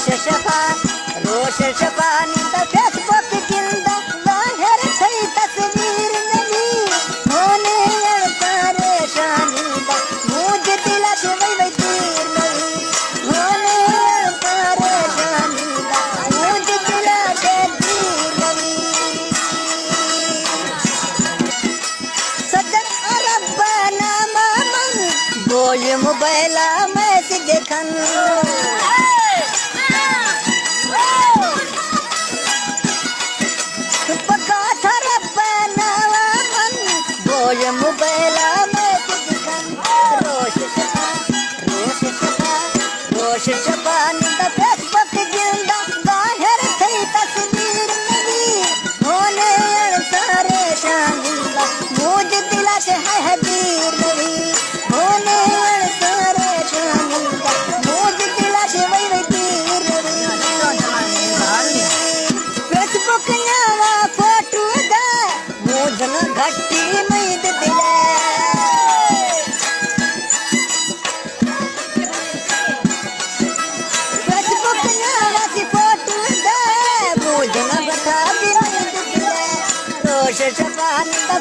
रोश शफानिंद Facebook गिंद जाहिर थई तस्वीर नबी होने परेशानिंद मुझ दिल से वही तीर नबी होने परेशानिंद मुझ दिल से तीर नबी सजन रब्बाना मामन बोल मोबाइला मैसेज देखन मोबाइला में दिखन रोश शफा निंद फेसबुक गिंदा जाहिर थई तस्वीर नबी होने परेशानिंद मुझ दिल से है हदीर नबी होने परेशानिंद मुझ दिल से वही तीर नबी फेसबुक नवा फोटो दा मुझ न घटी रोश शफानिंद